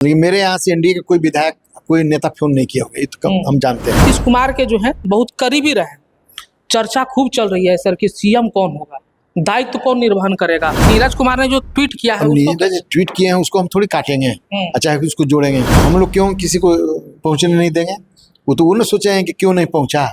लेकिन मेरे यहाँ से एनडीए का कोई विधायक कोई नेता फोन नहीं किया होगा, ये तो हम जानते हैं। नीतीश कुमार के जो है बहुत करीबी रहे, चर्चा खूब चल रही है सर कि सीएम कौन होगा, दायित्व कौन निर्वहन करेगा। नीरज कुमार ने जो ट्वीट किया है, नीरज ट्वीट किए हैं उसको हम थोड़ी काटेंगे, अच्छा है उसको जोड़ेंगे। हम लोग क्यों किसी को पहुंचने नहीं देंगे? वो तो उन्होंने सोचा है कि क्यों नहीं पहुंचा।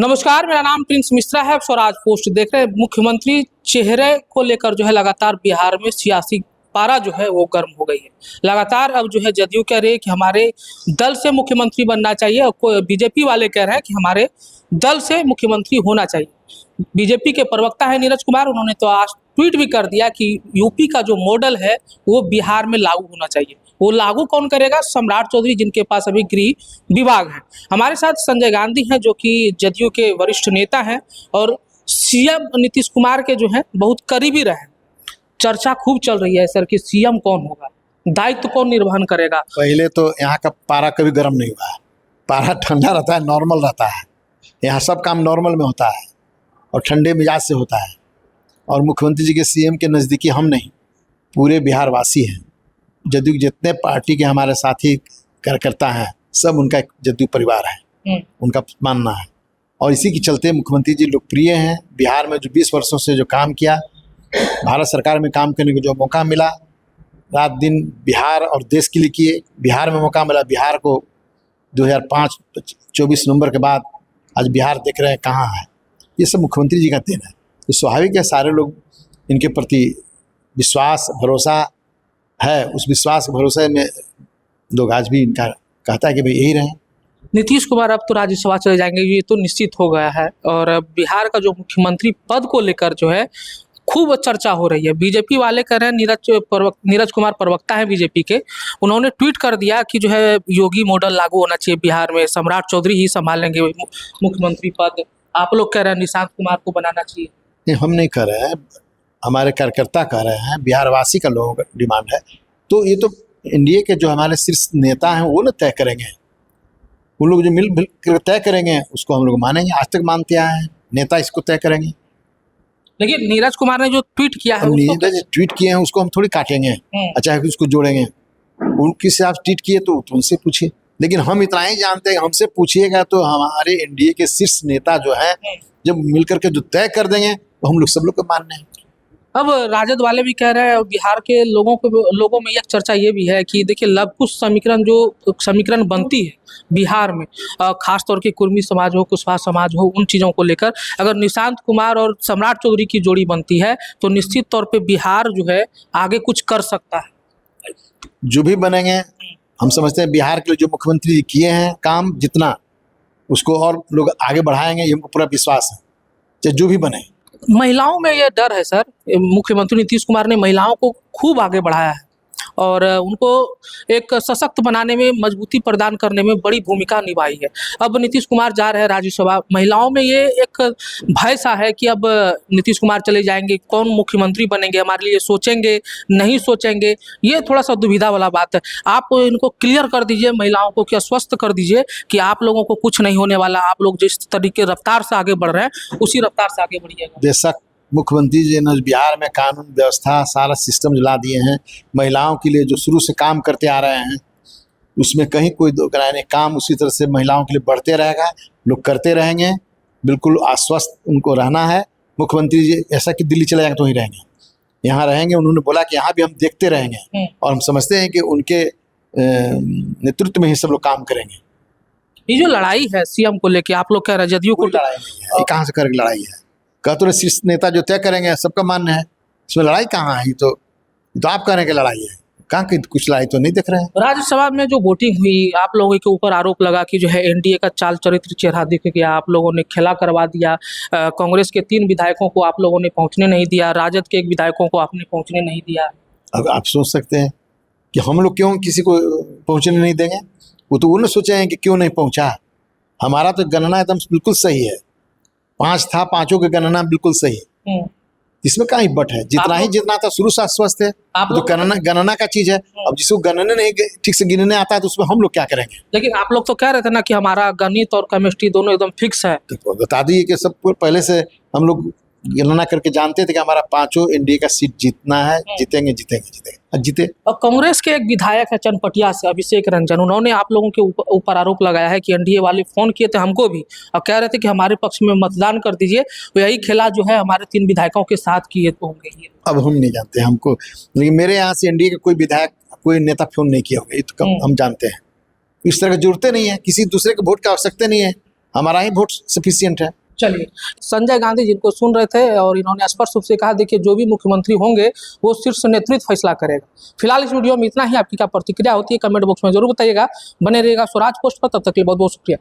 नमस्कार, मेरा नाम प्रिंस मिश्रा है। स्वराज पोस्ट देख रहे हैं। मुख्यमंत्री चेहरे को लेकर जो है लगातार बिहार में सियासी पारा जो है वो गर्म हो गई है। लगातार अब जो है जदयू कह रही है कि हमारे दल से मुख्यमंत्री बनना चाहिए, और बीजेपी वाले कह रहे हैं कि हमारे दल से मुख्यमंत्री होना चाहिए। बीजेपी के प्रवक्ता है नीरज कुमार, उन्होंने तो आज ट्वीट भी कर दिया कि यूपी का जो मॉडल है वो बिहार में लागू होना चाहिए। वो लागू कौन करेगा? सम्राट चौधरी, जिनके पास अभी गृह विभाग है। हमारे साथ संजय गांधी हैं, जो कि जदयू के वरिष्ठ नेता हैं और सीएम नीतीश कुमार के जो है बहुत करीबी रहे। चर्चा खूब चल रही है सर कि सीएम कौन होगा, दायित्व कौन निर्वहन करेगा। पहले तो यहाँ का पारा कभी गर्म नहीं हुआ है, पारा ठंडा रहता है, नॉर्मल रहता है। यहाँ सब काम नॉर्मल में होता है और ठंडे मिजाज से होता है। और मुख्यमंत्री जी के सीएम के नज़दीकी हम नहीं, पूरे बिहार वासी हैं। जदयू जितने पार्टी के हमारे साथी कार्यकर्ता हैं, सब उनका एक जदयू परिवार है, उनका मानना है। और इसी के चलते मुख्यमंत्री जी लोकप्रिय हैं। बिहार में जो 20 वर्षों से जो काम किया, भारत सरकार में काम करने को जो मौका मिला, रात दिन बिहार और देश के लिए किए। बिहार में मौका मिला, बिहार को 2005-24 नवंबर के बाद आज बिहार देख रहे हैं कहाँ है। ये सब मुख्यमंत्री जी का देन है। तो स्वाभाविक है सारे लोग इनके प्रति विश्वास भरोसा है। उस विश्वास भरोसे में लोग आज भी इनका कहता है कि भाई यही रहें। नीतीश कुमार अब तो राज्यसभा चले जाएंगे, ये तो निश्चित हो गया है। और बिहार का जो मुख्यमंत्री पद को लेकर जो है खूब चर्चा हो रही है। बीजेपी वाले कह रहे हैं, नीरज कुमार प्रवक्ता है बीजेपी के, उन्होंने ट्वीट कर दिया कि जो है योगी मॉडल लागू होना चाहिए बिहार में, सम्राट चौधरी ही संभालेंगे मुख्यमंत्री पद। आप लोग कह रहे हैं निशांत कुमार को बनाना चाहिए। नहीं, हम नहीं कह रहे हैं, हमारे कार्यकर्ता कह रहे हैं, बिहारवासी का लोगों का डिमांड है। तो ये तो एनडीए के जो हमारे शीर्ष नेता हैं वो ना तय करेंगे। वो लोग जो मिल कर तय करेंगे उसको हम लोग मानेंगे। आज तक मानते आए हैं, नेता इसको तय करेंगे। लेकिन नीरज कुमार ने जो ट्वीट किया है, नीरज ट्वीट किए हैं उसको हम थोड़ी काटेंगे, अच्छा है उसको जोड़ेंगे। उनकी से आप ट्वीट किए तो उनसे पूछिए। लेकिन हम इतना ही जानते हैं, हमसे पूछिएगा तो हमारे एनडीए के शीर्ष नेता जो है जब मिलकर के जो तय कर देंगे तो हम लोग सब लोग को मानने हैं। अब राजद वाले भी कह रहे हैं, बिहार के लोगों में एक चर्चा ये भी है कि देखिए लव कुश समीकरण बनती है बिहार में, खास तौर के कुर्मी समाज हो, कुशवाहा समाज हो, उन चीज़ों को लेकर अगर निशांत कुमार और सम्राट चौधरी की जोड़ी बनती है तो निश्चित तौर पे बिहार जो है आगे कुछ कर सकता है। जो भी बनेंगे हम समझते हैं बिहार के लिए जो मुख्यमंत्री जी किए हैं काम जितना, उसको और लोग आगे बढ़ाएंगे, ये हमको पूरा विश्वास है, चाहे जो भी बने। महिलाओं में ये डर है सर, मुख्यमंत्री नीतीश कुमार ने महिलाओं को खूब आगे बढ़ाया है और उनको एक सशक्त बनाने में, मजबूती प्रदान करने में बड़ी भूमिका निभाई है। अब नीतीश कुमार जा रहे हैं राज्यसभा, महिलाओं में ये एक भय सा है कि अब नीतीश कुमार चले जाएंगे, कौन मुख्यमंत्री बनेंगे, हमारे लिए सोचेंगे नहीं सोचेंगे, ये थोड़ा सा दुविधा वाला बात है। आप इनको क्लियर कर दीजिए, महिलाओं को क्या आश्वस्त कर दीजिए कि आप लोगों को कुछ नहीं होने वाला, आप लोग जिस तरीके रफ्तार से आगे बढ़ रहे हैं उसी रफ्तार से आगे बढ़िएगा। बेशक मुख्यमंत्री जी ने बिहार में कानून व्यवस्था सारा सिस्टम ला दिए हैं। महिलाओं के लिए जो शुरू से काम करते आ रहे हैं उसमें कहीं कोई दो कराने काम उसी तरह से महिलाओं के लिए बढ़ते रहेगा, लोग करते रहेंगे। बिल्कुल आश्वस्त उनको रहना है। मुख्यमंत्री जी ऐसा कि दिल्ली चले जाएंगे तो ही रहेंगे, यहाँ रहेंगे। उन्होंने बोला कि यहाँ भी हम देखते रहेंगे और हम समझते हैं कि उनके नेतृत्व में ही सब लोग काम करेंगे। ये जो लड़ाई है सीएम को लेके, आप लोग कह रहे हैं जदयू को लड़ाई नहीं है, कहाँ से कर लड़ाई है? कहते हैं शीर्ष नेता जो तय करेंगे सबका मानना है, इसमें लड़ाई कहाँ है? तो आप कह रहे हैं कि लड़ाई है, कहाँ की कुछ लड़ाई तो नहीं दिख रहे हैं। राज्यसभा में जो वोटिंग हुई, आप लोगों के ऊपर आरोप लगा कि जो है एनडीए का चाल चरित्र चेहरा दिख गया, आप लोगों ने खेला करवा दिया, कांग्रेस के 3 विधायकों को आप लोगों ने पहुंचने नहीं दिया, राजद के 1 विधायकों को आपने पहुंचने नहीं दिया। अब आप सोच सकते हैं कि हम लोग क्यों किसी को पहुंचने नहीं देंगे? वो तो उन्होंने सोचे हैं कि क्यों नहीं पहुंचा। हमारा तो गणना एकदम बिल्कुल सही है, 5 था, 5 की गणना बिल्कुल सही। इसमें कहाँ ही बट है, जितना था शुरू से आश्वस्त है। तो गणना का चीज है। अब जिसको गणने नहीं ठीक से गिनने आता है तो उसमें हम लोग क्या करेंगे? लेकिन आप लोग तो कह रहे थे ना कि हमारा गणित और केमिस्ट्री दोनों एकदम फिक्स है। तो बता दिए कि सब पहले से हम लोग गणना करके जानते थे कि हमारा 5 एनडीए का सीट जीतना है, जीतेंगे जीतेंगे जीतेंगे, और जीते। और कांग्रेस के एक विधायक है चनपटिया से, अभिषेक रंजन, उन्होंने आप लोगों के ऊपर आरोप लगाया है कि एनडीए वाले फोन किए थे हमको भी और कह रहे थे कि हमारे पक्ष में मतदान कर दीजिए, तो यही खेला जो है हमारे 3 विधायकों के साथ किए तो होंगे ये। अब हम नहीं जानते हमको, लेकिन मेरे यहाँ से एनडीए का कोई विधायक कोई नेता फोन नहीं किया होगा, ये तो हम जानते हैं। इस तरह की जरूरत नहीं है, किसी दूसरे के वोट की आवश्यकता नहीं है, हमारा ही वोट सफिशियंट है। चलिए, संजय गांधी जिनको सुन रहे थे और इन्होंने स्पष्ट रूप से कहा, देखिए जो भी मुख्यमंत्री होंगे वो शीर्ष नेतृत्व फैसला करेगा। फिलहाल इस वीडियो में इतना ही। आपकी क्या प्रतिक्रिया होती है कमेंट बॉक्स में जरूर बताइएगा। बने रहिएगा स्वराज पोस्ट पर, तब तक के लिए बहुत बहुत शुक्रिया।